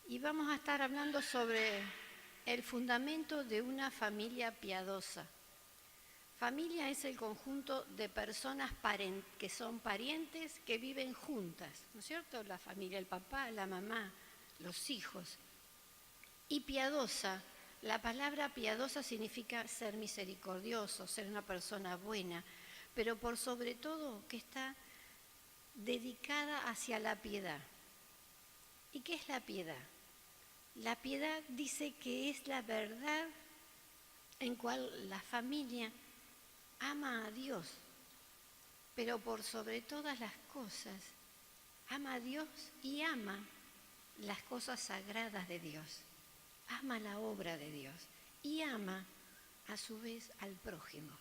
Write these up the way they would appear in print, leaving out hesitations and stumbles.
Y vamos a estar hablando sobre el fundamento de una familia piadosa. Familia es el conjunto de personas que son parientes que viven juntas, ¿no es cierto? La familia, el papá, la mamá, los hijos. Y piadosa, la palabra piadosa significa ser misericordioso, ser una persona buena, pero por sobre todo que está dedicada hacia la piedad. ¿Y qué es la piedad? La piedad dice que es la verdad en cual la familia ama a Dios, pero por sobre todas las cosas ama a Dios y ama las cosas sagradas de Dios, ama la obra de Dios y ama a su vez al prójimo.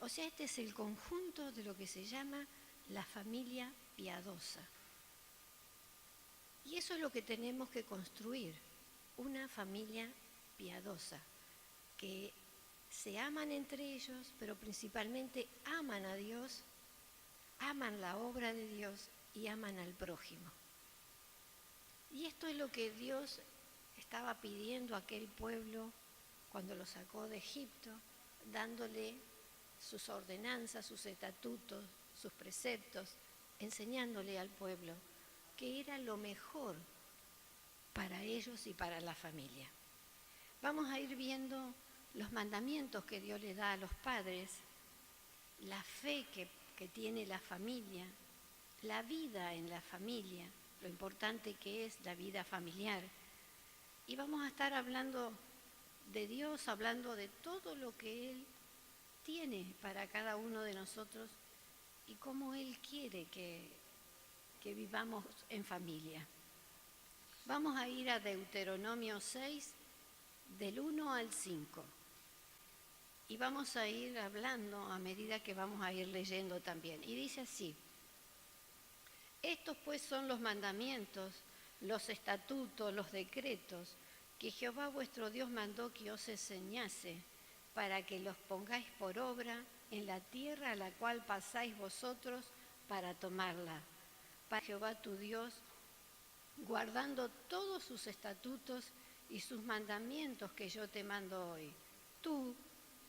O sea, este es el conjunto de lo que se llama la familia piadosa. Y eso es lo que tenemos que construir, una familia piadosa, que se aman entre ellos, pero principalmente aman a Dios, aman la obra de Dios y aman al prójimo. Y esto es lo que Dios estaba pidiendo a aquel pueblo cuando lo sacó de Egipto, dándole sus ordenanzas, sus estatutos, sus preceptos, enseñándole al pueblo que era lo mejor para ellos y para la familia. Vamos a ir viendo los mandamientos que Dios le da a los padres, la fe que tiene la familia, la vida en la familia, lo importante que es la vida familiar. Y vamos a estar hablando de Dios, hablando de todo lo que Él tiene para cada uno de nosotros y cómo Él quiere que vivamos en familia. Vamos a ir a Deuteronomio 6, del 1 al 5. Y vamos a ir hablando a medida que vamos a ir leyendo también. Y dice así: estos pues son los mandamientos, los estatutos, los decretos que Jehová vuestro Dios mandó que os enseñase, para que los pongáis por obra en la tierra a la cual pasáis vosotros para tomarla. Para Jehová tu Dios, guardando todos sus estatutos y sus mandamientos que yo te mando hoy, tú,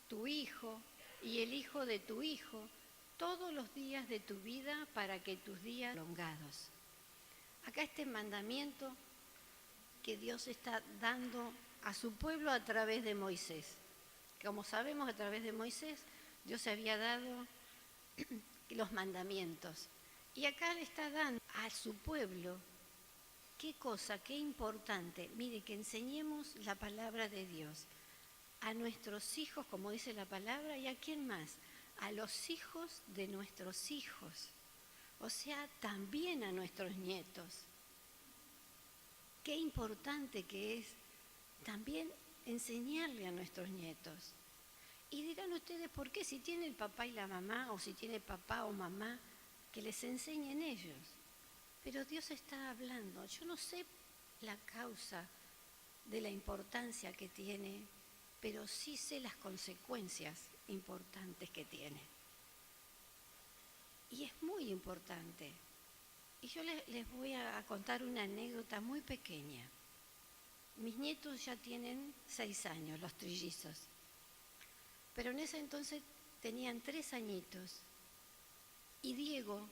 tu hijo y el hijo de tu hijo, todos los días de tu vida, para que tus días sean prolongados. Acá este mandamiento que Dios está dando a su pueblo a través de Moisés. Como sabemos, a través de Moisés, Dios se había dado los mandamientos. Y acá le está dando a su pueblo, qué cosa, qué importante. Mire, que enseñemos la palabra de Dios a nuestros hijos, como dice la palabra, y a quién más, a los hijos de nuestros hijos, o sea, también a nuestros nietos. Qué importante que es también enseñarle a nuestros nietos. Y dirán ustedes, ¿por qué si tiene el papá y la mamá, o si tiene papá o mamá, que les enseñen ellos? Pero Dios está hablando. Yo no sé la causa de la importancia que tiene, pero sí sé las consecuencias importantes que tiene. Y es muy importante. Y yo les voy a contar una anécdota muy pequeña. Mis nietos ya tienen 6 años, los trillizos. Pero en ese entonces tenían 3 añitos. Y Diego,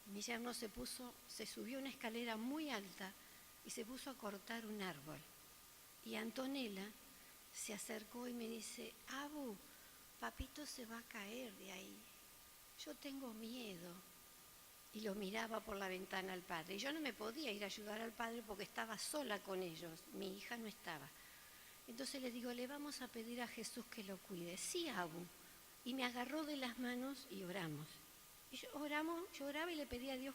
mi yerno, se subió una escalera muy alta y se puso a cortar un árbol. Y Antonella se acercó y me dice: Abu, papito se va a caer de ahí. Yo tengo miedo. Y lo miraba por la ventana al padre. Y yo no me podía ir a ayudar al padre porque estaba sola con ellos. Mi hija no estaba. Entonces le digo: le vamos a pedir a Jesús que lo cuide. Sí, Abu. Y me agarró de las manos y oramos. Y yo oraba y le pedí a Dios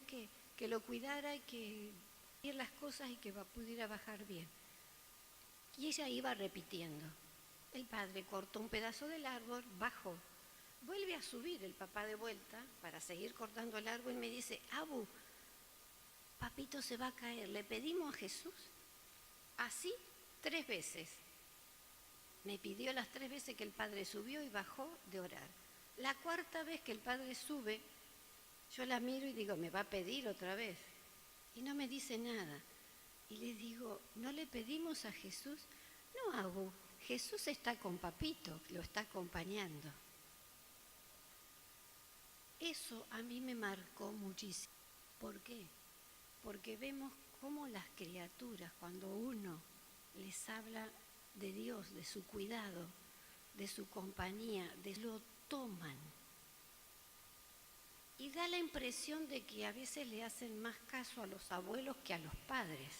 que lo cuidara y que hiciera las cosas y que pudiera bajar bien. Y ella iba repitiendo. El padre cortó un pedazo del árbol, bajó. Vuelve a subir el papá de vuelta para seguir cortando el árbol y me dice: Abu, papito se va a caer. Le pedimos a Jesús. Así 3 veces. Me pidió las 3 veces que el padre subió y bajó de orar. La 4ª vez que el padre sube, yo la miro y digo: me va a pedir otra vez. Y no me dice nada. Y le digo, ¿no le pedimos a Jesús? No, Abu, Jesús está con papito, lo está acompañando. Eso a mí me marcó muchísimo. ¿Por qué? Porque vemos cómo las criaturas, cuando uno les habla de Dios, de su cuidado, de su compañía, lo toman. Y da la impresión de que a veces le hacen más caso a los abuelos que a los padres.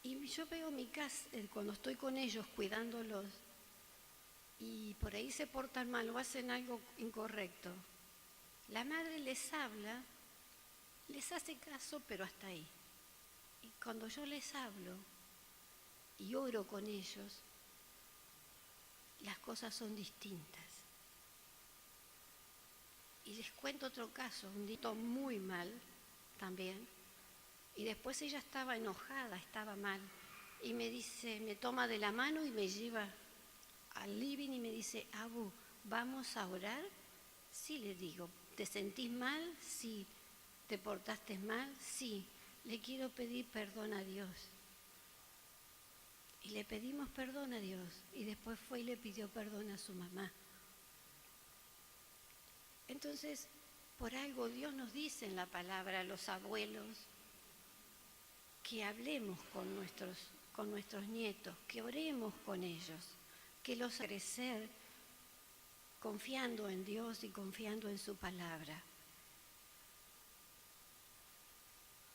Y yo veo mi casa, cuando estoy con ellos cuidándolos, y por ahí se portan mal o hacen algo incorrecto, la madre les habla, les hace caso, pero hasta ahí. Y cuando yo les hablo y oro con ellos, las cosas son distintas. Y les cuento otro caso, un día muy mal también, y después ella estaba enojada, estaba mal, y me dice, me toma de la mano y me lleva al living y me dice, Abu, ¿vamos a orar? Sí, le digo, ¿te sentís mal? Sí. ¿Te portaste mal? Sí. Le quiero pedir perdón a Dios. Y le pedimos perdón a Dios. Y después fue y le pidió perdón a su mamá. Entonces, por algo Dios nos dice en la palabra a los abuelos que hablemos con nuestros nietos, que oremos con ellos, que los haga crecer confiando en Dios y confiando en su palabra.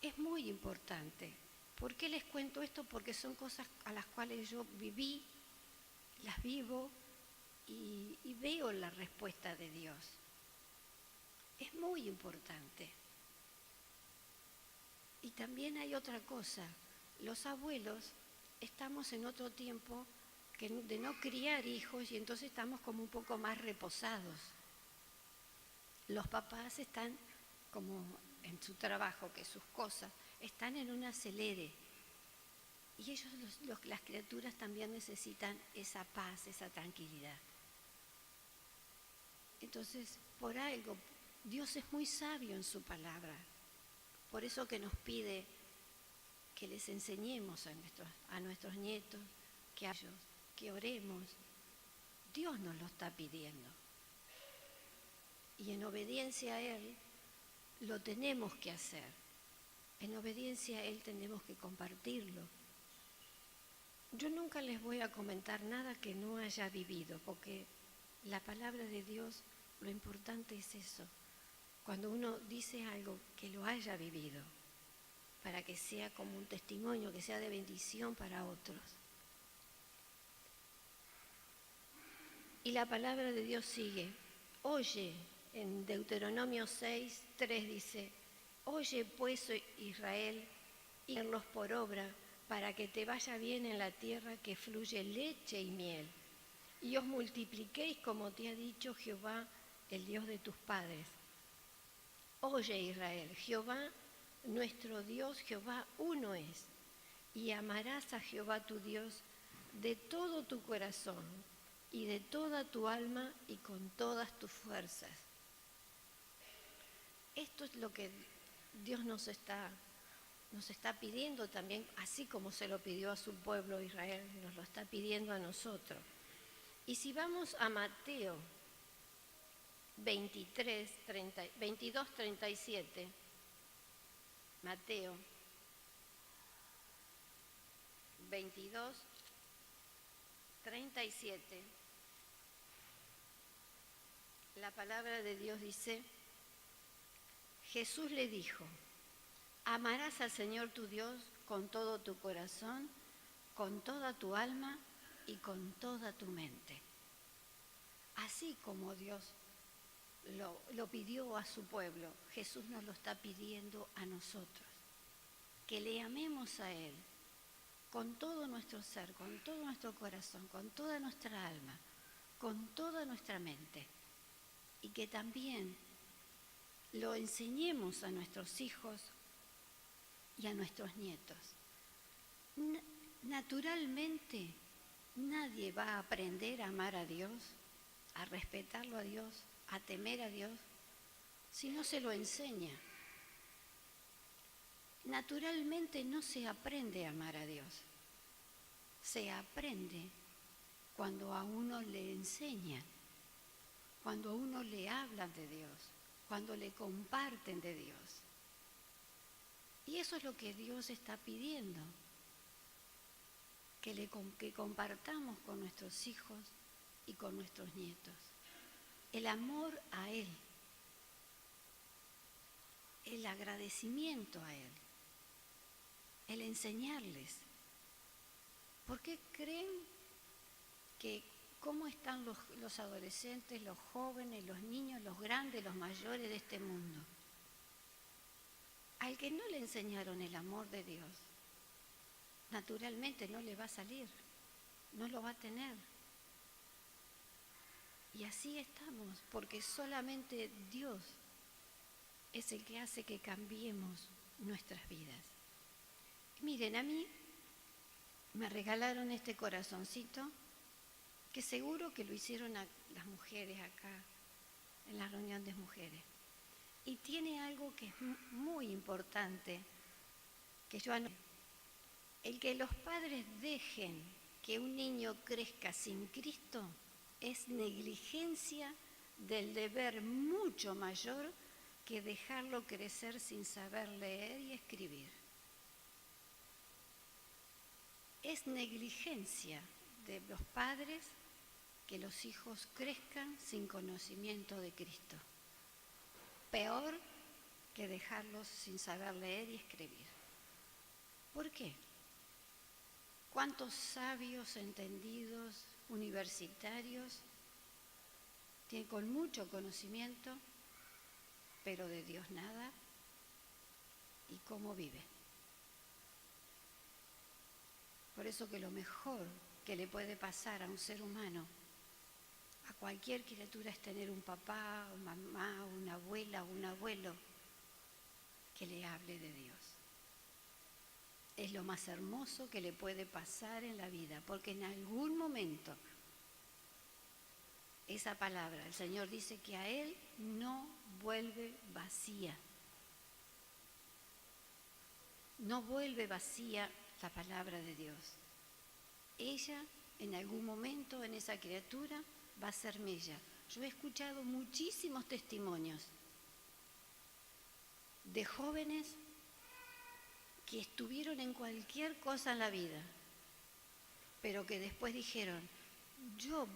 Es muy importante. ¿Por qué les cuento esto? Porque son cosas a las cuales yo viví, las vivo y veo la respuesta de Dios. Es muy importante. Y también hay otra cosa. Los abuelos estamos en otro tiempo de no criar hijos y entonces estamos como un poco más reposados. Los papás están como en su trabajo, que sus cosas están en un acelere. Y ellos, las criaturas también necesitan esa paz, esa tranquilidad. Entonces, por algo, Dios es muy sabio en su palabra. Por eso que nos pide que les enseñemos a nuestros nietos, que oremos. Dios nos lo está pidiendo. Y en obediencia a Él, lo tenemos que hacer. En obediencia a Él tenemos que compartirlo. Yo nunca les voy a comentar nada que no haya vivido, porque la palabra de Dios, lo importante es eso. Cuando uno dice algo, que lo haya vivido, para que sea como un testimonio, que sea de bendición para otros. Y la palabra de Dios sigue. Oye, en Deuteronomio 6:3 dice, oye pues Israel, y ponlos por obra, para que te vaya bien en la tierra que fluye leche y miel, y os multipliquéis como te ha dicho Jehová, el Dios de tus padres. Oye Israel, Jehová, nuestro Dios, Jehová uno es, y amarás a Jehová tu Dios de todo tu corazón y de toda tu alma y con todas tus fuerzas. Esto es lo que Dios nos está pidiendo también, así como se lo pidió a su pueblo Israel, nos lo está pidiendo a nosotros. Y si vamos a Mateo 22:37, Mateo 22:37, la palabra de Dios dice, Jesús le dijo, amarás al Señor tu Dios con todo tu corazón, con toda tu alma y con toda tu mente. Así como Dios lo pidió a su pueblo, Jesús nos lo está pidiendo a nosotros. Que le amemos a Él con todo nuestro ser, con todo nuestro corazón, con toda nuestra alma, con toda nuestra mente. Y que también lo enseñemos a nuestros hijos y a nuestros nietos. Naturalmente, nadie va a aprender a amar a Dios, a respetarlo a Dios, a temer a Dios, si no se lo enseña. Naturalmente no se aprende a amar a Dios. Se aprende cuando a uno le enseñan, cuando a uno le hablan de Dios, cuando le comparten de Dios. Y eso es lo que Dios está pidiendo, que compartamos con nuestros hijos y con nuestros nietos. El amor a Él, el agradecimiento a Él, el enseñarles. ¿Por qué creen que cómo están los adolescentes, los jóvenes, los niños, los grandes, los mayores de este mundo? Al que no le enseñaron el amor de Dios, naturalmente no le va a salir, no lo va a tener. Y así estamos, porque solamente Dios es el que hace que cambiemos nuestras vidas. Miren, a mí me regalaron este corazoncito, que seguro que lo hicieron a las mujeres acá, en la reunión de mujeres. Y tiene algo que es muy importante, que yo anoté. El que los padres dejen que un niño crezca sin Cristo es negligencia del deber mucho mayor que dejarlo crecer sin saber leer y escribir. Es negligencia de los padres que los hijos crezcan sin conocimiento de Cristo. Peor que dejarlos sin saber leer y escribir. ¿Por qué? ¿Cuántos sabios, entendidos, universitarios tienen con mucho conocimiento, pero de Dios nada? ¿Y cómo viven? Por eso que lo mejor que le puede pasar a un ser humano, a cualquier criatura, es tener un papá, una mamá, una abuela, un abuelo que le hable de Dios. Es lo más hermoso que le puede pasar en la vida, porque en algún momento esa palabra, el Señor dice que a Él no vuelve vacía. No vuelve vacía la palabra de Dios. Ella, en algún momento, en esa criatura, va a ser mella. Yo he escuchado muchísimos testimonios de jóvenes que estuvieron en cualquier cosa en la vida, pero que después dijeron, yo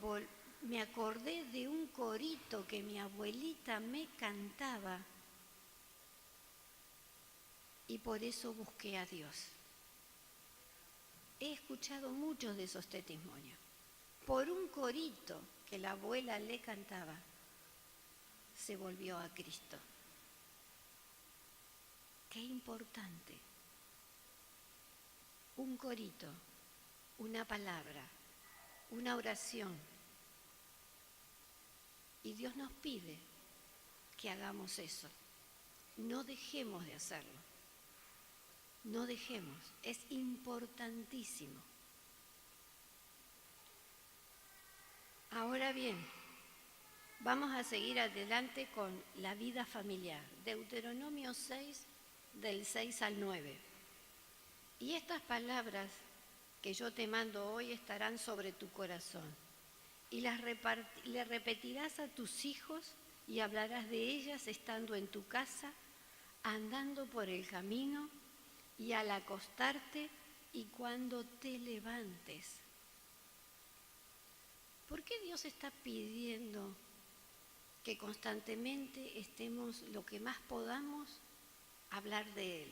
me acordé de un corito que mi abuelita me cantaba y por eso busqué a Dios. He escuchado muchos de esos testimonios. Por un corito que la abuela le cantaba, se volvió a Cristo. Qué importante. Un corito, una palabra, una oración. Y Dios nos pide que hagamos eso. No dejemos de hacerlo. No dejemos. Es importantísimo. Ahora bien, vamos a seguir adelante con la vida familiar. Deuteronomio 6, del 6 al 9. Y estas palabras que yo te mando hoy estarán sobre tu corazón. Y le repetirás a tus hijos y hablarás de ellas estando en tu casa, andando por el camino y al acostarte y cuando te levantes. ¿Por qué Dios está pidiendo que constantemente estemos lo que más podamos hablar de Él?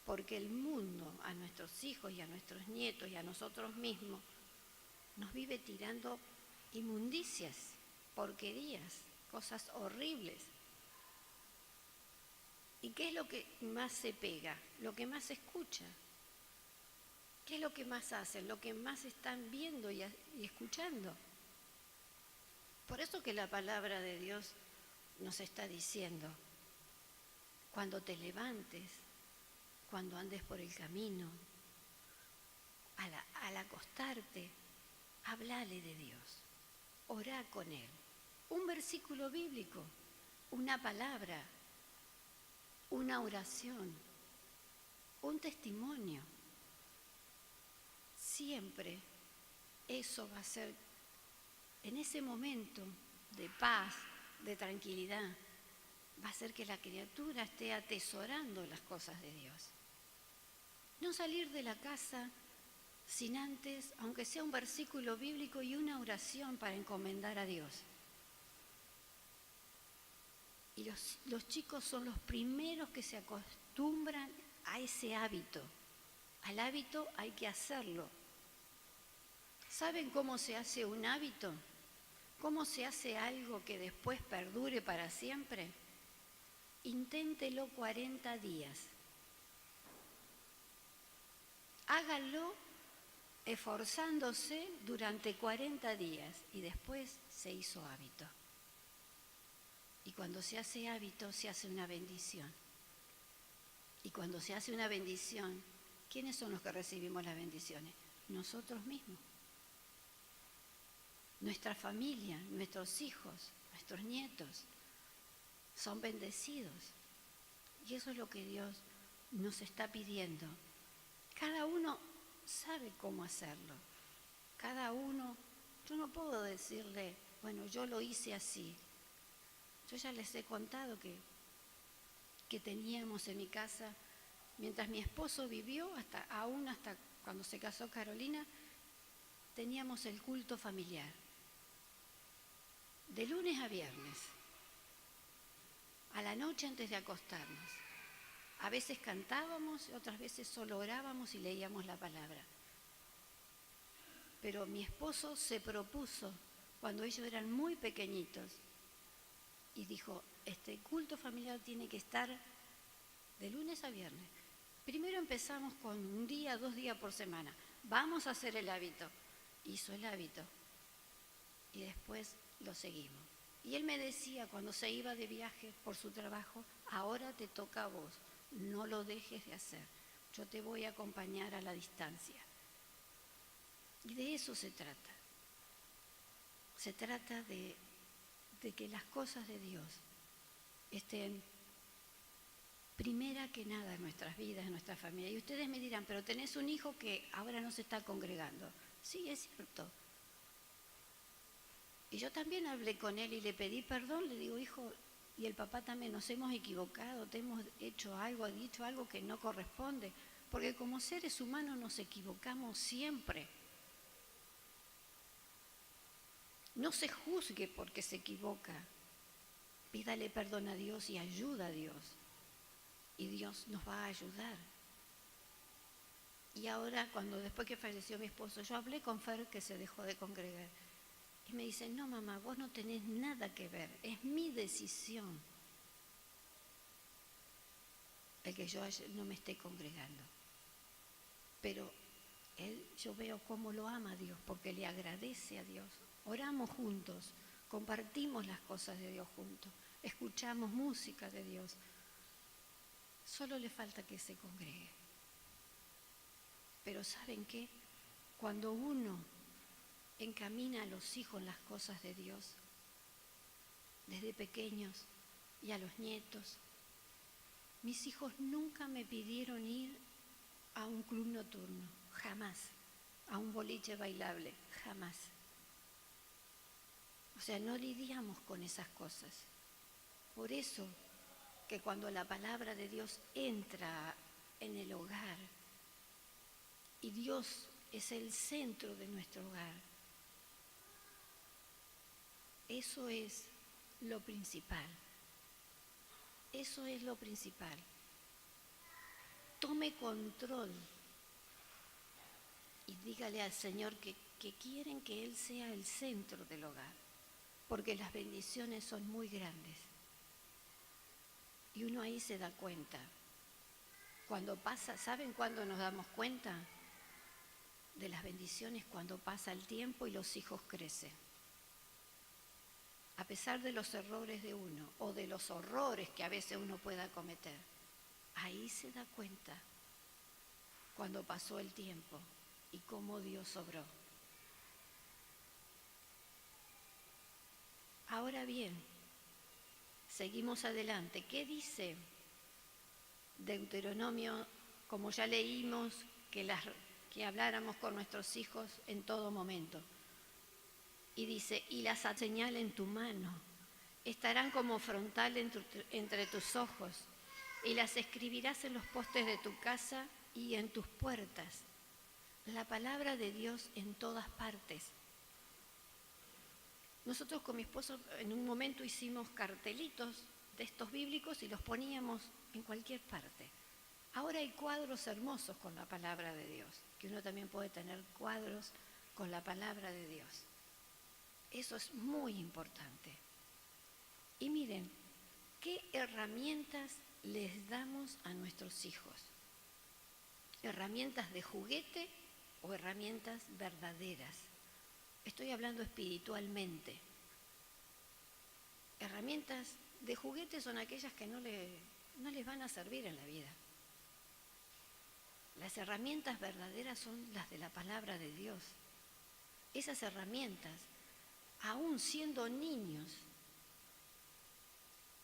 Porque el mundo, a nuestros hijos y a nuestros nietos y a nosotros mismos, nos vive tirando inmundicias, porquerías, cosas horribles. ¿Y qué es lo que más se pega? Lo que más se escucha. ¿Qué es lo que más hacen? Lo que más están viendo y escuchando. Por eso que la palabra de Dios nos está diciendo, cuando te levantes, cuando andes por el camino, al acostarte, hablale de Dios, orá con Él. Un versículo bíblico, una palabra, una oración. un testimonio. Siempre eso va a ser, en ese momento de paz, de tranquilidad, va a hacer que la criatura esté atesorando las cosas de Dios. No salir de la casa sin antes, aunque sea un versículo bíblico y una oración para encomendar a Dios. Y los chicos son los primeros que se acostumbran a ese hábito. Al hábito hay que hacerlo. ¿Saben cómo se hace un hábito? ¿Cómo se hace algo que después perdure para siempre? Inténtelo 40 días. Hágalo esforzándose durante 40 días y después se hizo hábito. Y cuando se hace hábito, se hace una bendición. Y cuando se hace una bendición, ¿quiénes son los que recibimos las bendiciones? Nosotros mismos. Nuestra familia, nuestros hijos, nuestros nietos son bendecidos. Y eso es lo que Dios nos está pidiendo. Cada uno sabe cómo hacerlo. Cada uno, yo no puedo decirle, bueno, yo lo hice así. Yo ya les he contado que teníamos en mi casa, mientras mi esposo vivió, hasta cuando se casó Carolina, teníamos el culto familiar. De lunes a viernes, a la noche antes de acostarnos. A veces cantábamos, otras veces solo orábamos y leíamos la palabra. Pero mi esposo se propuso, cuando ellos eran muy pequeñitos, y dijo, este culto familiar tiene que estar de lunes a viernes. Primero empezamos con 1 día, 2 días por semana. Vamos a hacer el hábito. Hizo el hábito. Y después lo seguimos. Y él me decía cuando se iba de viaje por su trabajo, ahora te toca a vos, no lo dejes de hacer. Yo te voy a acompañar a la distancia. Y de eso se trata. Se trata de que las cosas de Dios estén primera que nada en nuestras vidas, en nuestra familia. Y ustedes me dirán, pero tenés un hijo que ahora no se está congregando. Sí, es cierto. Y yo también hablé con él y le pedí perdón, le digo, hijo, y el papá también, nos hemos equivocado, te hemos hecho algo, dicho algo que no corresponde, porque como seres humanos nos equivocamos siempre. No se juzgue porque se equivoca. Pídale perdón a Dios y ayuda a Dios. Y Dios nos va a ayudar. Y ahora, después que falleció mi esposo, yo hablé con Fer, que se dejó de congregar. Y me dice, no mamá, vos no tenés nada que ver, es mi decisión el que yo no me esté congregando. Pero yo veo cómo lo ama a Dios, porque le agradece a Dios. Oramos juntos, compartimos las cosas de Dios juntos, escuchamos música de Dios. Solo le falta que se congregue. Pero ¿saben qué? Cuando uno encamina a los hijos en las cosas de Dios, desde pequeños y a los nietos, mis hijos nunca me pidieron ir a un club nocturno, jamás, a un boliche bailable, jamás. O sea, no lidiamos con esas cosas. Por eso que cuando la palabra de Dios entra en el hogar y Dios es el centro de nuestro hogar, eso es lo principal. Eso es lo principal. Tome control y dígale al Señor que quieren que Él sea el centro del hogar, porque las bendiciones son muy grandes. Y uno ahí se da cuenta. Cuando pasa, ¿saben cuándo nos damos cuenta de las bendiciones? Cuando pasa el tiempo y los hijos crecen. A pesar de los errores de uno o de los horrores que a veces uno pueda cometer, ahí se da cuenta cuando pasó el tiempo y cómo Dios obró. Ahora bien, seguimos adelante. ¿Qué dice Deuteronomio como ya leímos, que habláramos con nuestros hijos en todo momento. Y dice, y las señal en tu mano, estarán como frontal entre tus ojos, y las escribirás en los postes de tu casa y en tus puertas. La palabra de Dios en todas partes. Nosotros con mi esposo en un momento hicimos cartelitos de estos bíblicos y los poníamos en cualquier parte. Ahora hay cuadros hermosos con la palabra de Dios, que uno también puede tener cuadros con la palabra de Dios. Eso es muy importante. Y miren, ¿qué herramientas les damos a nuestros hijos? ¿Herramientas de juguete o herramientas verdaderas? Estoy hablando espiritualmente. Herramientas de juguete son aquellas que no les van a servir en la vida. Las herramientas verdaderas son las de la palabra de Dios. Esas herramientas, aún siendo niños,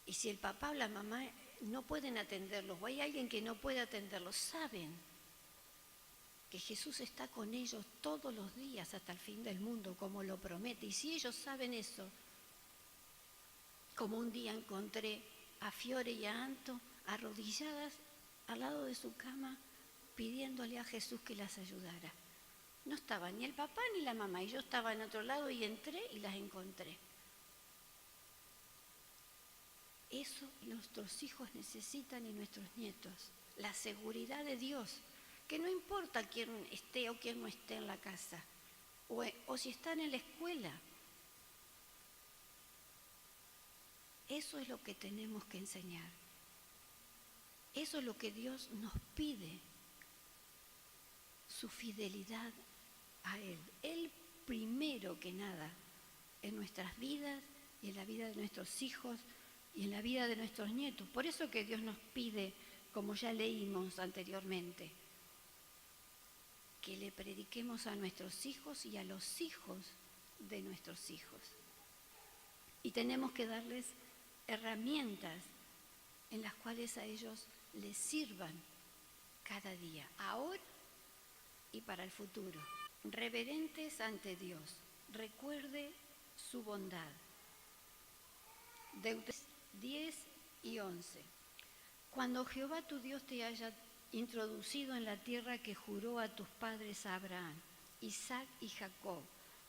y si el papá o la mamá no pueden atenderlos, o hay alguien que no puede atenderlos, saben que Jesús está con ellos todos los días hasta el fin del mundo, como lo promete. Y si ellos saben eso, como un día encontré a Fiore y a Anto arrodilladas al lado de su cama, pidiéndole a Jesús que las ayudara. No estaba ni el papá ni la mamá, y yo estaba en otro lado y entré y las encontré. Eso nuestros hijos necesitan y nuestros nietos, la seguridad de Dios, que no importa quién esté o quién no esté en la casa, o si están en la escuela. Eso es lo que tenemos que enseñar. Eso es lo que Dios nos pide, su fidelidad a Él. Él primero que nada en nuestras vidas y en la vida de nuestros hijos y en la vida de nuestros nietos. Por eso que Dios nos pide, como ya leímos anteriormente, que le prediquemos a nuestros hijos y a los hijos de nuestros hijos. Y tenemos que darles herramientas en las cuales a ellos les sirvan cada día, ahora y para el futuro. Reverentes ante Dios, recuerde su bondad. Deuteronomio 10 y 11. Cuando Jehová tu Dios te haya introducido en la tierra que juró a tus padres Abraham, Isaac y Jacob,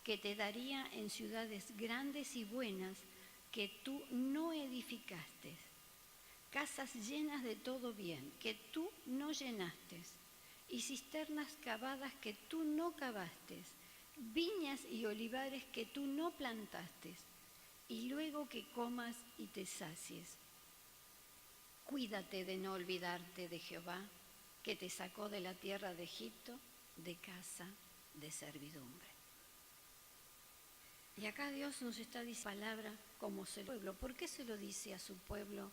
que te daría en ciudades grandes y buenas que tú no edificaste, casas llenas de todo bien que tú no llenaste, y cisternas cavadas que tú no cavaste, viñas y olivares que tú no plantaste, y luego que comas y te sacies. Cuídate de no olvidarte de Jehová, que te sacó de la tierra de Egipto, de casa de servidumbre. Y acá Dios nos está diciendo palabra como se lo pueblo. ¿Por qué se lo dice a su pueblo?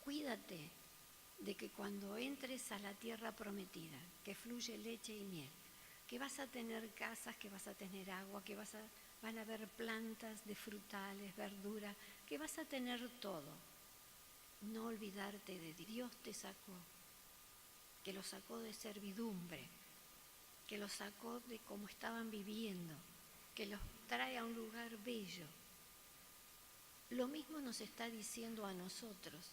Cuídate de que cuando entres a la tierra prometida, que fluye leche y miel, que vas a tener casas, que vas a tener agua, que van a haber plantas de frutales, verduras, que vas a tener todo. No olvidarte de Dios te sacó, que los sacó de servidumbre, que los sacó de cómo estaban viviendo, que los trae a un lugar bello. Lo mismo nos está diciendo a nosotros.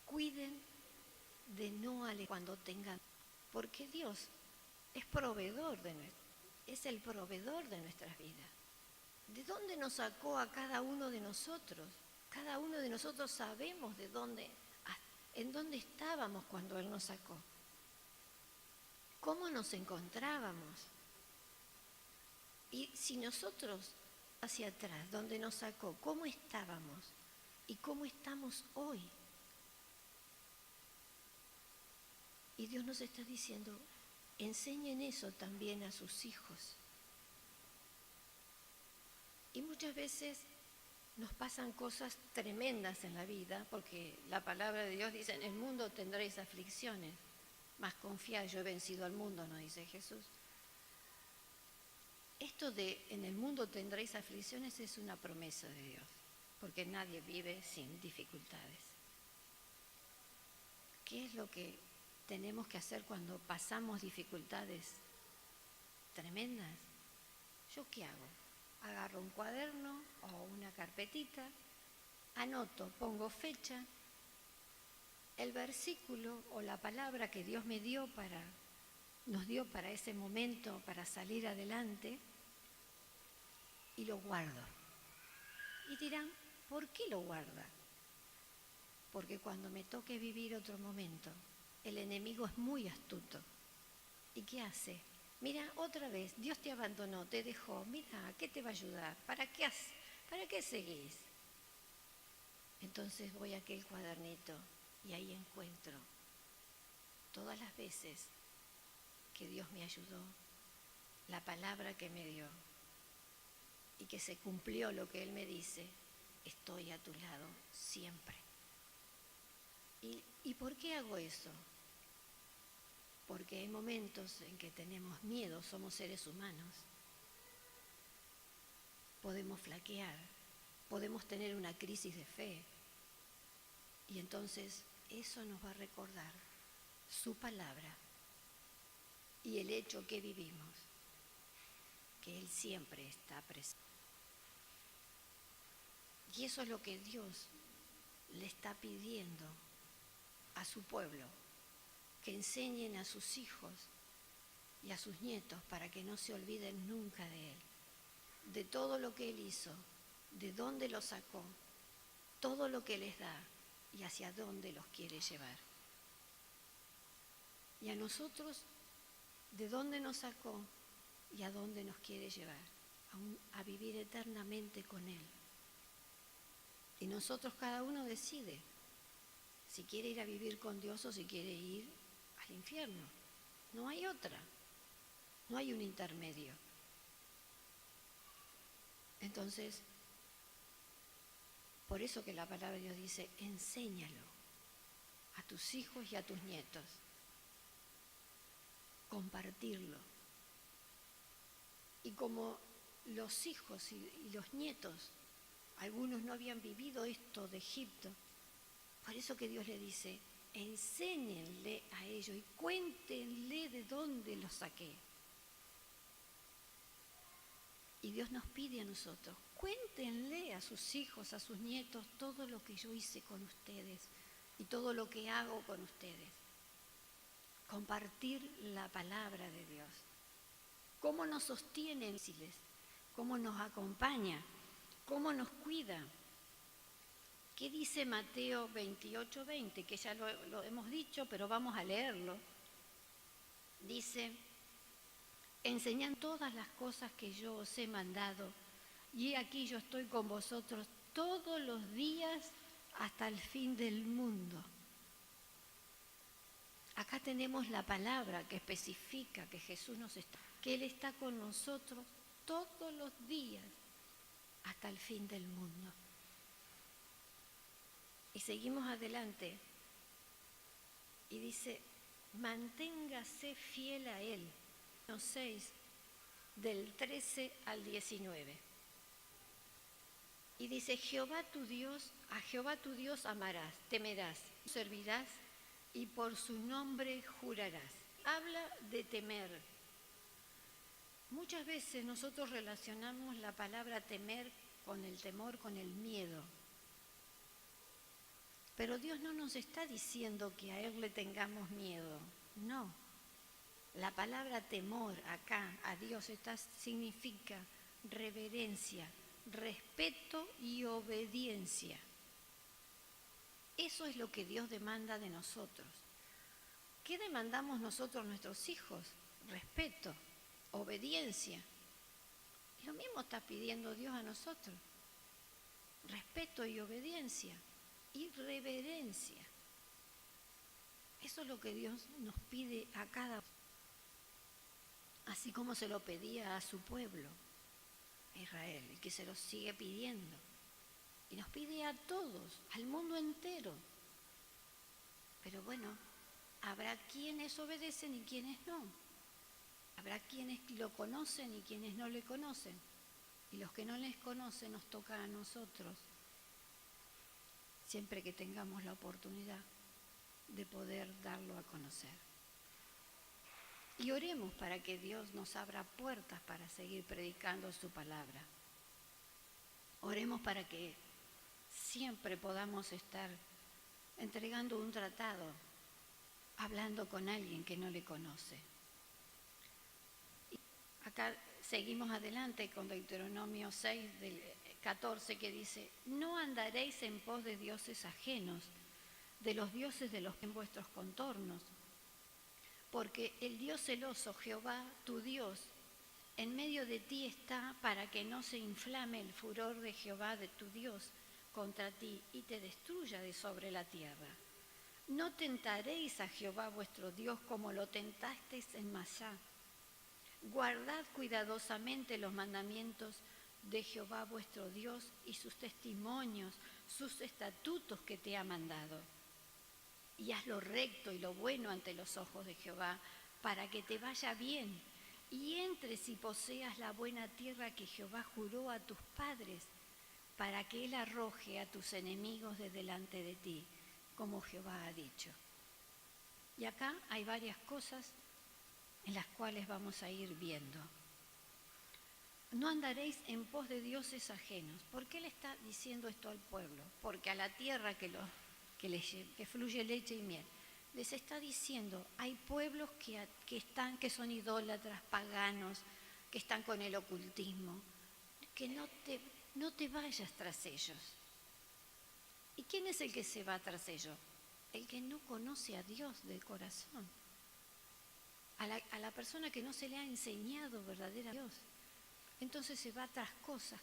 Cuiden de no alejarse cuando tengan, porque Dios es proveedor es el proveedor de nuestras vidas. ¿De dónde nos sacó a cada uno de nosotros? Cada uno de nosotros sabemos en dónde estábamos cuando Él nos sacó. ¿Cómo nos encontrábamos? Y si nosotros hacia atrás, donde nos sacó, ¿cómo estábamos? ¿Y cómo estamos hoy? Y Dios nos está diciendo, enseñen eso también a sus hijos. Y muchas veces nos pasan cosas tremendas en la vida, porque la palabra de Dios dice, en el mundo tendréis aflicciones, mas confiad, yo he vencido al mundo, nos dice Jesús. Esto de en el mundo tendréis aflicciones es una promesa de Dios, porque nadie vive sin dificultades. ¿Qué es lo que tenemos que hacer cuando pasamos dificultades tremendas. ¿Yo qué hago? Agarro un cuaderno o una carpetita, anoto, pongo fecha, el versículo o la palabra que Dios nos dio para ese momento, para salir adelante, y lo guardo. Y dirán, ¿por qué lo guarda? Porque cuando me toque vivir otro momento, el enemigo es muy astuto. ¿Y qué hace? Mira, otra vez, Dios te abandonó, te dejó. Mira, ¿qué te va a ayudar? ¿Para qué seguís? Entonces voy a aquel cuadernito y ahí encuentro todas las veces que Dios me ayudó, la palabra que me dio y que se cumplió lo que Él me dice, estoy a tu lado siempre. ¿Y por qué hago eso? Porque hay momentos en que tenemos miedo, somos seres humanos. Podemos flaquear, podemos tener una crisis de fe. Y entonces eso nos va a recordar su palabra y el hecho que vivimos, que Él siempre está presente. Y eso es lo que Dios le está pidiendo a su pueblo, que enseñen a sus hijos y a sus nietos para que no se olviden nunca de Él, de todo lo que Él hizo, de dónde los sacó, todo lo que les da y hacia dónde los quiere llevar. Y a nosotros, de dónde nos sacó y a dónde nos quiere llevar, a vivir eternamente con Él. Y nosotros cada uno decide si quiere ir a vivir con Dios o si quiere ir al infierno. No hay otra, no hay un intermedio. Entonces, por eso que la palabra de Dios dice, enséñalo a tus hijos y a tus nietos, compartirlo. Y como los hijos y los nietos, algunos no habían vivido esto de Egipto, por eso que Dios le dice, enséñenle a ellos y cuéntenle de dónde los saqué. Y Dios nos pide a nosotros, cuéntenle a sus hijos, a sus nietos, todo lo que yo hice con ustedes y todo lo que hago con ustedes. Compartir la palabra de Dios. Cómo nos sostiene, cómo nos acompaña, cómo nos cuida. ¿Qué dice Mateo 28:20? Que ya lo hemos dicho, pero vamos a leerlo. Dice, enseñad todas las cosas que yo os he mandado, y aquí yo estoy con vosotros todos los días hasta el fin del mundo. Acá tenemos la palabra que especifica que Jesús que Él está con nosotros todos los días hasta el fin del mundo. Y seguimos adelante y dice, manténgase fiel a Él. 6, del 13 al 19. Y dice, a Jehová tu Dios amarás, temerás, servirás y por su nombre jurarás. Habla de temer. Muchas veces nosotros relacionamos la palabra temer con el temor, con el miedo. Pero Dios no nos está diciendo que a Él le tengamos miedo, no. La palabra temor acá a Dios significa reverencia, respeto y obediencia. Eso es lo que Dios demanda de nosotros. ¿Qué demandamos nosotros a nuestros hijos? Respeto, obediencia. Lo mismo está pidiendo Dios a nosotros. Respeto y obediencia y reverencia. Eso es lo que Dios nos pide a cada uno. Así como se lo pedía a su pueblo, Israel, y que se lo sigue pidiendo. Y nos pide a todos, al mundo entero. Pero bueno, habrá quienes obedecen y quienes no. Habrá quienes lo conocen y quienes no le conocen. Y los que no les conocen nos toca a nosotros, siempre que tengamos la oportunidad de poder darlo a conocer. conocer. Y oremos para que Dios nos abra puertas para seguir predicando su palabra. Oremos para que siempre podamos estar entregando un tratado, hablando con alguien que no le conoce. Y acá seguimos adelante con Deuteronomio 6, del 14, que dice: no andaréis en pos de dioses ajenos, de los dioses de los en vuestros contornos, porque el Dios celoso, Jehová, tu Dios, en medio de ti está, para que no se inflame el furor de Jehová, de tu Dios, contra ti y te destruya de sobre la tierra. No tentaréis a Jehová vuestro Dios como lo tentasteis en Masá. Guardad cuidadosamente los mandamientos de Jehová vuestro Dios y sus testimonios, sus estatutos que te ha mandado. Y haz lo recto y lo bueno ante los ojos de Jehová, para que te vaya bien y entres y poseas la buena tierra que Jehová juró a tus padres, para que Él arroje a tus enemigos de delante de ti, como Jehová ha dicho. Y acá hay varias cosas en las cuales vamos a ir viendo. No andaréis en pos de dioses ajenos. ¿Por qué le está diciendo esto al pueblo? Porque a la tierra que fluye leche y miel, les está diciendo, hay pueblos que son idólatras, paganos, que están con el ocultismo, que no te vayas tras ellos. ¿Y quién es el que se va tras ellos? El que no conoce a Dios del corazón. A la persona que no se le ha enseñado verdadera Dios. Entonces se va tras cosas,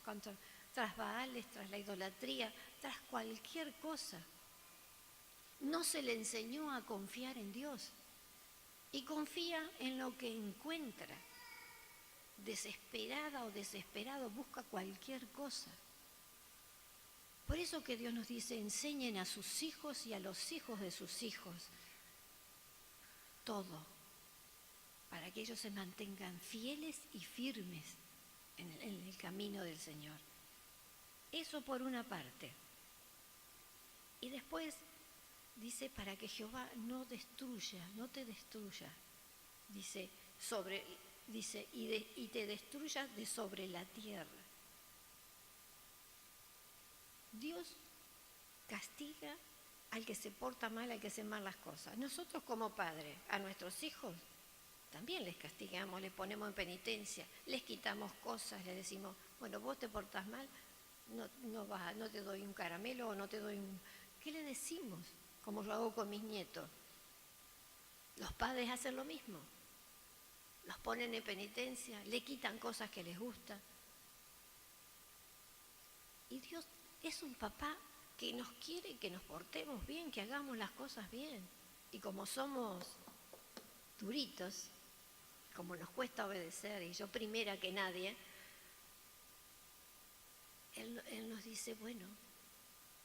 tras Baales, tras la idolatría, tras cualquier cosa. No se le enseñó a confiar en Dios y confía en lo que encuentra. Desesperada o desesperado busca cualquier cosa. Por eso que Dios nos dice, enseñen a sus hijos y a los hijos de sus hijos todo, para que ellos se mantengan fieles y firmes en el camino del Señor. Eso por una parte. Y después dice, para que Jehová no te destruya, dice, y te destruya de sobre la tierra. Dios castiga al que se porta mal, al que hace mal las cosas. Nosotros como padres, a nuestros hijos, también les castigamos, les ponemos en penitencia, les quitamos cosas, les decimos, bueno, vos te portás mal, no te doy un caramelo o no te doy un... ¿Qué le decimos? Como yo hago con mis nietos. Los padres hacen lo mismo. Los ponen en penitencia, le quitan cosas que les gustan. Y Dios es un papá que nos quiere que nos portemos bien, que hagamos las cosas bien. Y como somos duritos, como nos cuesta obedecer, y yo primera que nadie, Él nos dice, bueno,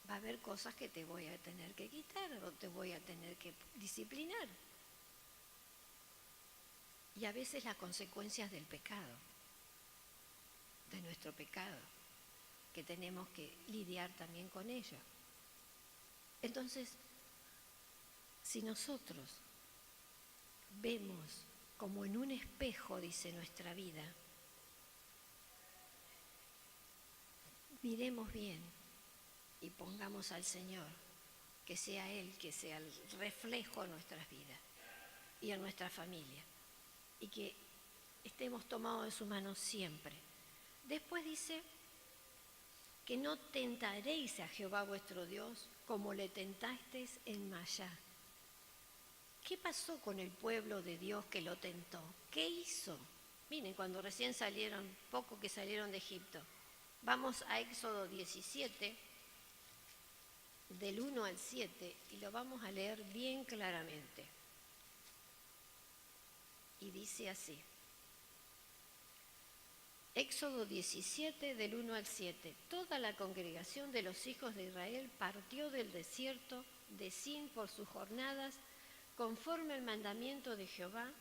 va a haber cosas que te voy a tener que quitar o te voy a tener que disciplinar. Y a veces las consecuencias del pecado, de nuestro pecado, que tenemos que lidiar también con ello. Entonces, si nosotros vemos como en un espejo, dice nuestra vida, miremos bien y pongamos al Señor, que sea Él, que sea el reflejo en nuestras vidas y en nuestra familia, y que estemos tomados de su mano siempre. Después dice que no tentaréis a Jehová vuestro Dios como le tentasteis en Masá. ¿Qué pasó con el pueblo de Dios que lo tentó? ¿Qué hizo? Miren, cuando recién poco que salieron de Egipto. Vamos a Éxodo 17, del 1 al 7, y lo vamos a leer bien claramente. Y dice así. Éxodo 17, del 1 al 7. Toda la congregación de los hijos de Israel partió del desierto de Sin por sus jornadas, conforme al mandamiento de Jehová,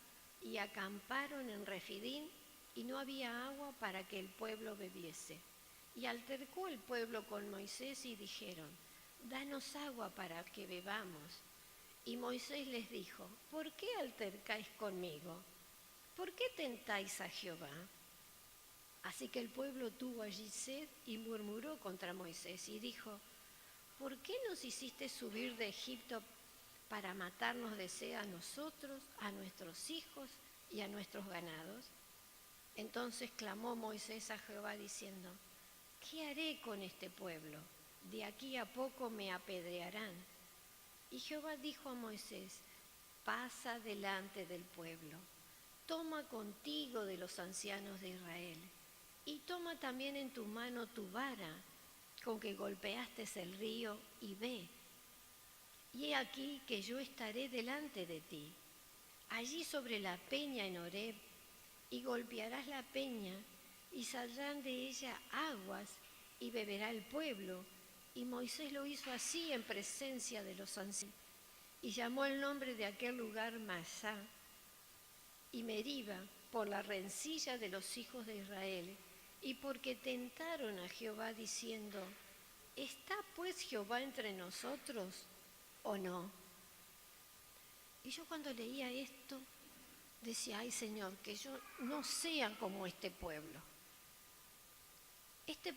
y acamparon en Refidín, y no había agua para que el pueblo bebiese. Y altercó el pueblo con Moisés y dijeron, danos agua para que bebamos. Y Moisés les dijo, ¿por qué altercáis conmigo? ¿Por qué tentáis a Jehová? Así que el pueblo tuvo allí sed y murmuró contra Moisés y dijo, ¿por qué nos hiciste subir de Egipto para matarnos de sed a nosotros, a nuestros hijos y a nuestros ganados? Entonces clamó Moisés a Jehová diciendo, ¿qué haré con este pueblo? De aquí a poco me apedrearán. Y Jehová dijo a Moisés, pasa delante del pueblo, toma contigo de los ancianos de Israel, y toma también en tu mano tu vara, con que golpeaste el río, y ve. Y he aquí que yo estaré delante de ti, allí sobre la peña en Horeb, y golpearás la peña, y saldrán de ella aguas, y beberá el pueblo. Y Moisés lo hizo así en presencia de los ancianos, y llamó el nombre de aquel lugar Masá, y Meriba, por la rencilla de los hijos de Israel, y porque tentaron a Jehová diciendo, ¿está pues Jehová entre nosotros o no? Y yo cuando leía esto, decía, ay Señor, que yo no sea como este pueblo.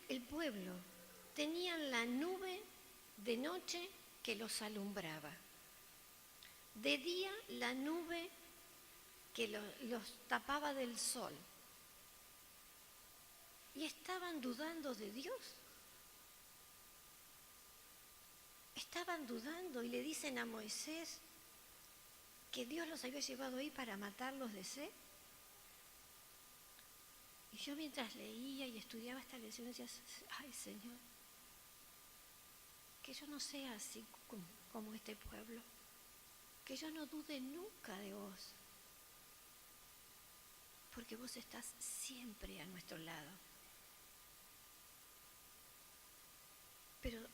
El pueblo tenía la nube de noche que los alumbraba, de día la nube que los tapaba del sol, y estaban dudando de Dios. Estaban dudando y le dicen a Moisés que Dios los había llevado ahí para matarlos de sed. Y yo mientras leía y estudiaba esta lección decía, ay Señor, que yo no sea así como este pueblo, que yo no dude nunca de vos, porque vos estás siempre a nuestro lado. Pero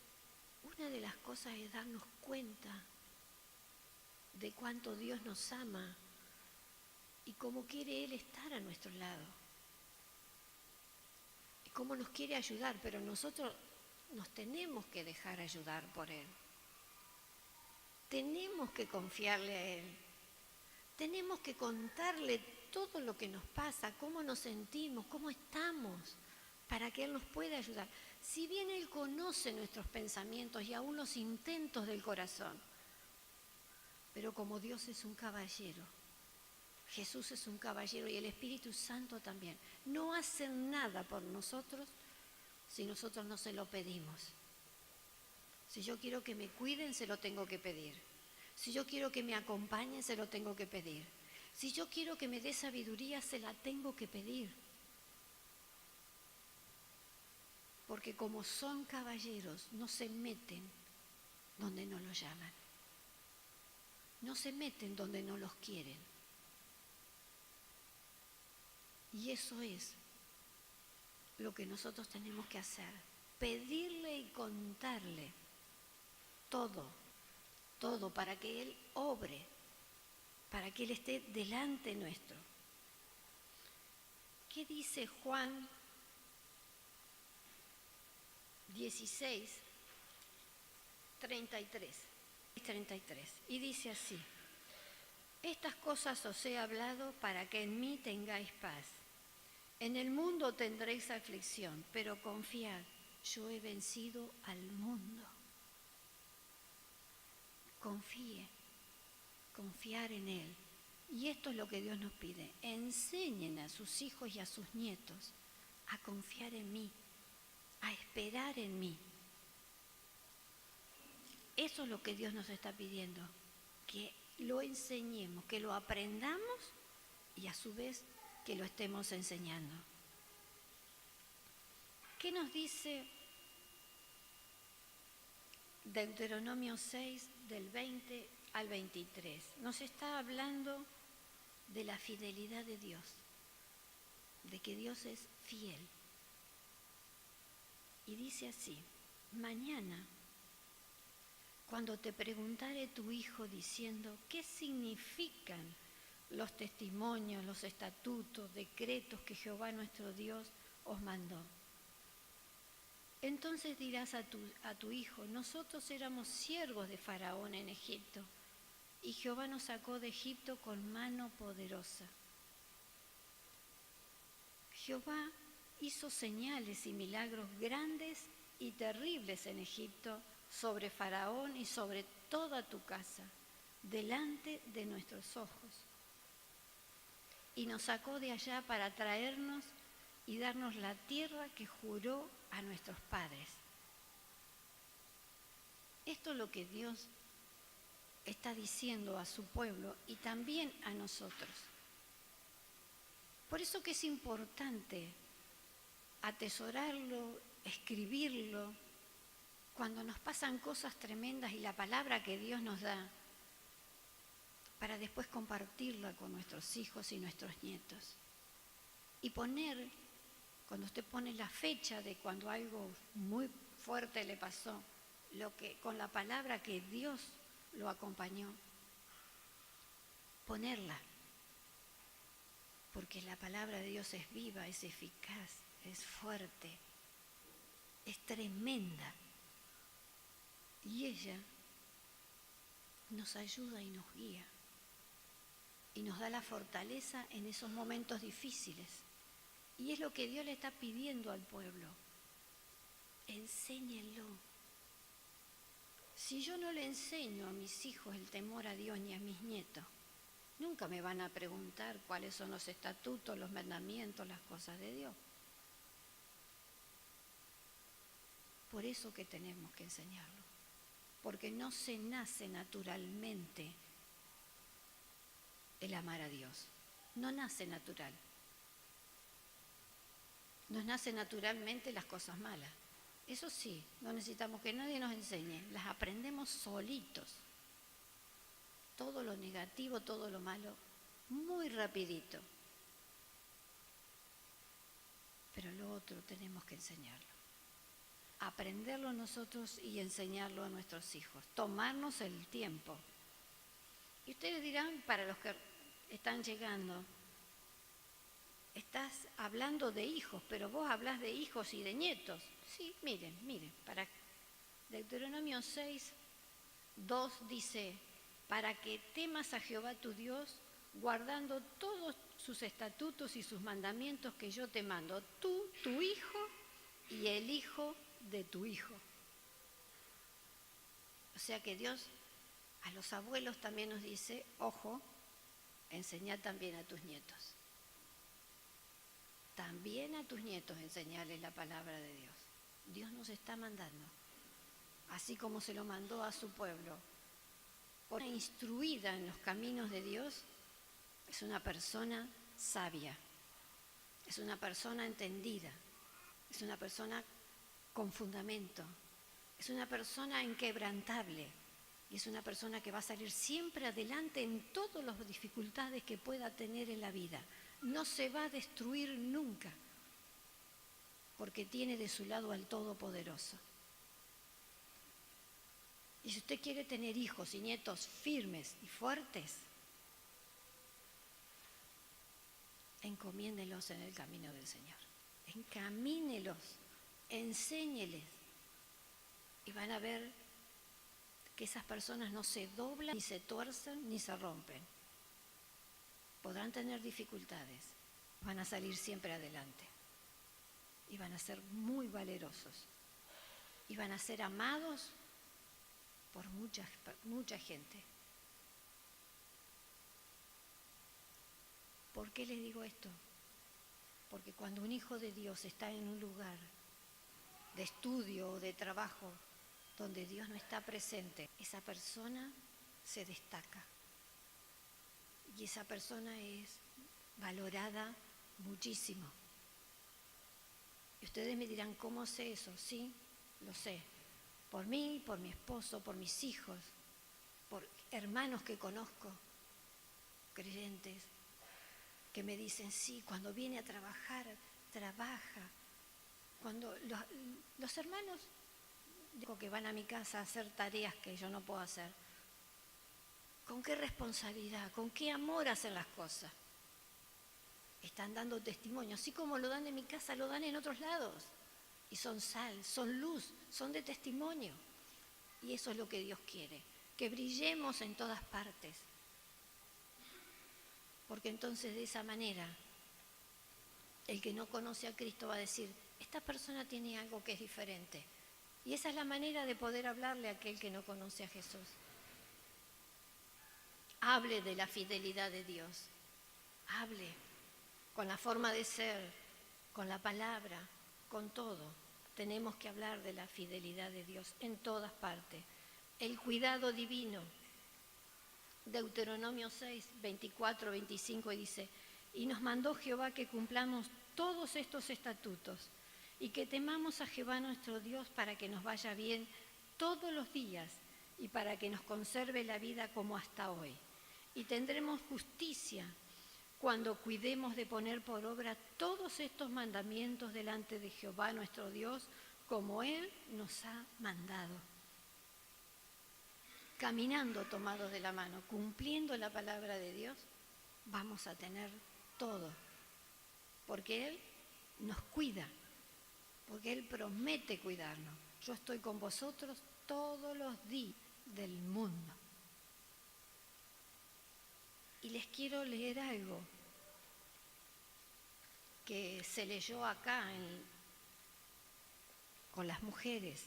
una de las cosas es darnos cuenta de cuánto Dios nos ama y cómo quiere Él estar a nuestro lado. Y cómo nos quiere ayudar, pero nosotros nos tenemos que dejar ayudar por Él. Tenemos que confiarle a Él. Tenemos que contarle todo lo que nos pasa, cómo nos sentimos, cómo estamos, para que Él nos pueda ayudar. Si bien Él conoce nuestros pensamientos y aún los intentos del corazón, pero como Dios es un caballero, Jesús es un caballero y el Espíritu Santo también, no hacen nada por nosotros si nosotros no se lo pedimos. Si yo quiero que me cuiden, se lo tengo que pedir. Si yo quiero que me acompañen, se lo tengo que pedir. Si yo quiero que me dé sabiduría, se la tengo que pedir. Porque como son caballeros, no se meten donde no los llaman. No se meten donde no los quieren. Y eso es lo que nosotros tenemos que hacer. Pedirle y contarle todo para que Él obre, para que Él esté delante nuestro. ¿Qué dice Juan 16, 33? Y dice así, estas cosas os he hablado para que en mí tengáis paz. En el mundo tendréis aflicción, pero confiad, yo he vencido al mundo. Confiar en Él. Y esto es lo que Dios nos pide. Enseñen a sus hijos y a sus nietos a confiar en mí, a esperar en mí. Eso es lo que Dios nos está pidiendo, que lo enseñemos, que lo aprendamos y a su vez que lo estemos enseñando. ¿Qué nos dice Deuteronomio 6, del 20 al 23? Nos está hablando de la fidelidad de Dios, de que Dios es fiel. Y dice así, mañana, cuando te preguntare tu hijo diciendo, ¿qué significan los testimonios, los estatutos, decretos que Jehová nuestro Dios os mandó? Entonces dirás a tu hijo, nosotros éramos siervos de Faraón en Egipto, y Jehová nos sacó de Egipto con mano poderosa. Jehová hizo señales y milagros grandes y terribles en Egipto, sobre Faraón y sobre toda tu casa, delante de nuestros ojos. Y nos sacó de allá para traernos y darnos la tierra que juró a nuestros padres. Esto es lo que Dios está diciendo a su pueblo y también a nosotros. Por eso que es importante atesorarlo, escribirlo, cuando nos pasan cosas tremendas y la palabra que Dios nos da, para después compartirla con nuestros hijos y nuestros nietos. Y poner, cuando usted pone la fecha de cuando algo muy fuerte le pasó, con la palabra que Dios lo acompañó, ponerla. Porque la palabra de Dios es viva, es eficaz, es fuerte, es tremenda. Y ella nos ayuda y nos guía. Y nos da la fortaleza en esos momentos difíciles. Y es lo que Dios le está pidiendo al pueblo. Enséñenlo. Si yo no le enseño a mis hijos el temor a Dios ni a mis nietos, nunca me van a preguntar cuáles son los estatutos, los mandamientos, las cosas de Dios. Por eso que tenemos que enseñarlo. Porque no se nace naturalmente el amar a Dios. No nace natural. Nos nace naturalmente las cosas malas. Eso sí, no necesitamos que nadie nos enseñe. Las aprendemos solitos. Todo lo negativo, todo lo malo, muy rapidito. Pero lo otro tenemos que enseñarlo. Aprenderlo nosotros y enseñarlo a nuestros hijos. Tomarnos el tiempo. Y ustedes dirán, para los que están llegando, estás hablando de hijos, pero vos hablas de hijos y de nietos. Sí, miren, para Deuteronomio 6, 2 dice, para que temas a Jehová tu Dios, guardando todos sus estatutos y sus mandamientos que yo te mando, tú, tu hijo y el hijo de tu hijo. O sea que Dios a los abuelos también nos dice, ojo, enseñá también a tus nietos. También a tus nietos enseñarles la palabra de Dios. Dios nos está mandando, así como se lo mandó a su pueblo. Una instruida en los caminos de Dios es una persona sabia, es una persona entendida, es una persona con fundamento, es una persona inquebrantable y es una persona que va a salir siempre adelante en todas las dificultades que pueda tener en la vida. No se va a destruir nunca, porque tiene de su lado al Todopoderoso. Y si usted quiere tener hijos y nietos firmes y fuertes, encomiéndelos en el camino del Señor. Encamínelos, enséñeles. Y van a ver que esas personas no se doblan, ni se tuercen, ni se rompen. Podrán tener dificultades, van a salir siempre adelante. Y van a ser muy valerosos. Y van a ser amados por mucha gente. ¿Por qué les digo esto? Porque cuando un hijo de Dios está en un lugar de estudio o de trabajo donde Dios no está presente, esa persona se destaca. Y esa persona es valorada muchísimo. Y ustedes me dirán, ¿cómo sé eso? Sí, lo sé. Por mí, por mi esposo, por mis hijos, por hermanos que conozco, creyentes, que me dicen, sí, cuando viene a trabajar, trabaja. Cuando los hermanos, digo que van a mi casa a hacer tareas que yo no puedo hacer, ¿con qué responsabilidad, con qué amor hacen las cosas? Están dando testimonio, así como lo dan en mi casa, lo dan en otros lados. Y son sal, son luz, son de testimonio. Y eso es lo que Dios quiere, que brillemos en todas partes, porque entonces de esa manera el que no conoce a Cristo va a decir, esta persona tiene algo que es diferente. Y esa es la manera de poder hablarle a aquel que no conoce a Jesús. Hable de la fidelidad de Dios. Hable con la forma de ser, con la palabra, con todo. Tenemos que hablar de la fidelidad de Dios en todas partes. El cuidado divino. Deuteronomio 6, 24, 25 dice, y nos mandó Jehová que cumplamos todos estos estatutos y que temamos a Jehová nuestro Dios para que nos vaya bien todos los días y para que nos conserve la vida como hasta hoy. Y tendremos justicia cuando cuidemos de poner por obra todos estos mandamientos delante de Jehová nuestro Dios, como Él nos ha mandado. Caminando tomados de la mano, cumpliendo la palabra de Dios, vamos a tener todo, porque Él nos cuida, porque Él promete cuidarnos. Yo estoy con vosotros todos los días del mundo. Y les quiero leer algo que se leyó acá con las mujeres.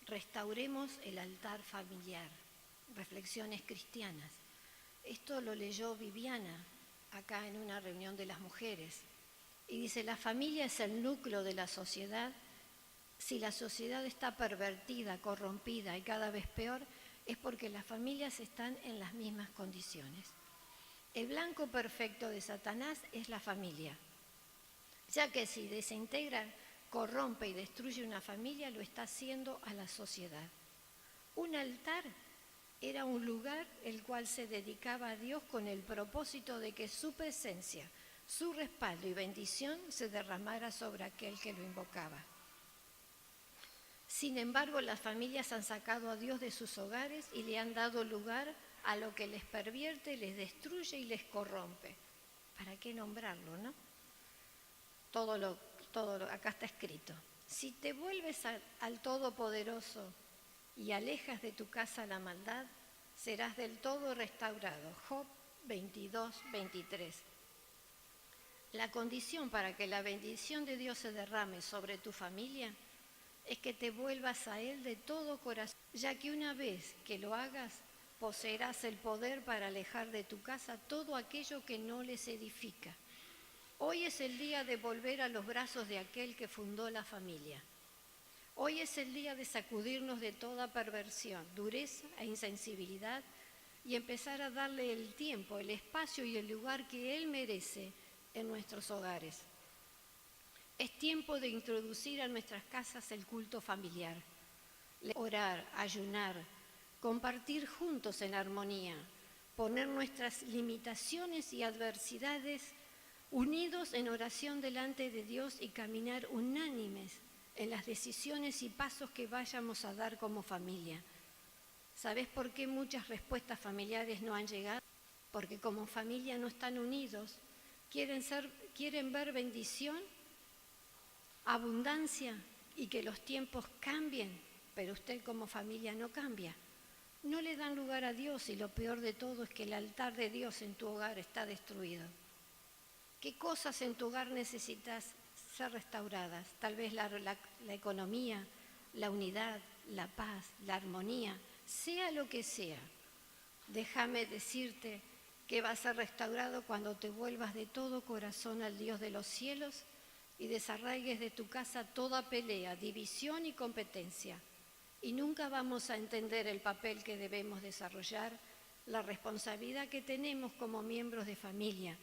Restauremos el altar familiar, reflexiones cristianas. Esto lo leyó Viviana acá en una reunión de las mujeres. Y dice, la familia es el núcleo de la sociedad. Si la sociedad está pervertida, corrompida y cada vez peor, es porque las familias están en las mismas condiciones. El blanco perfecto de Satanás es la familia, ya que si desintegra, corrompe y destruye una familia, lo está haciendo a la sociedad. Un altar era un lugar el cual se dedicaba a Dios con el propósito de que su presencia, su respaldo y bendición se derramara sobre aquel que lo invocaba. Sin embargo, las familias han sacado a Dios de sus hogares y le han dado lugar a lo que les pervierte, les destruye y les corrompe. ¿Para qué nombrarlo, no? Acá está escrito. Si te vuelves al Todopoderoso y alejas de tu casa la maldad, serás del todo restaurado. Job 22, 23. La condición para que la bendición de Dios se derrame sobre tu familia es que te vuelvas a Él de todo corazón, ya que una vez que lo hagas, poseerás el poder para alejar de tu casa todo aquello que no les edifica. Hoy es el día de volver a los brazos de aquel que fundó la familia. Hoy es el día de sacudirnos de toda perversión, dureza e insensibilidad y empezar a darle el tiempo, el espacio y el lugar que Él merece en nuestros hogares. Es tiempo de introducir a nuestras casas el culto familiar, orar, ayunar, compartir juntos en armonía, poner nuestras limitaciones y adversidades unidos en oración delante de Dios y caminar unánimes en las decisiones y pasos que vayamos a dar como familia. ¿Sabes por qué muchas respuestas familiares no han llegado? Porque como familia no están unidos, quieren ver bendición, abundancia y que los tiempos cambien, pero usted como familia no cambia. No le dan lugar a Dios y lo peor de todo es que el altar de Dios en tu hogar está destruido. ¿Qué cosas en tu hogar necesitas ser restauradas? Tal vez la economía, la unidad, la paz, la armonía, sea lo que sea. Déjame decirte que va a ser restaurado cuando te vuelvas de todo corazón al Dios de los cielos y desarraigues de tu casa toda pelea, división y competencia. Y nunca vamos a entender el papel que debemos desarrollar, la responsabilidad que tenemos como miembros de familia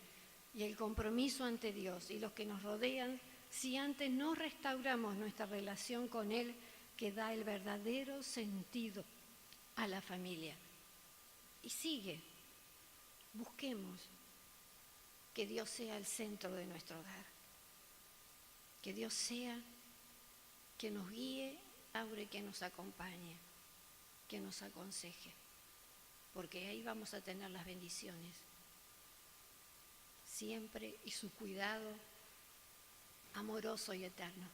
y el compromiso ante Dios y los que nos rodean si antes no restauramos nuestra relación con Él, que da el verdadero sentido a la familia. Y sigue, busquemos que Dios sea el centro de nuestro hogar, que Dios sea que nos guíe, que nos acompañe, que nos aconseje, porque ahí vamos a tener las bendiciones siempre y su cuidado amoroso y eterno.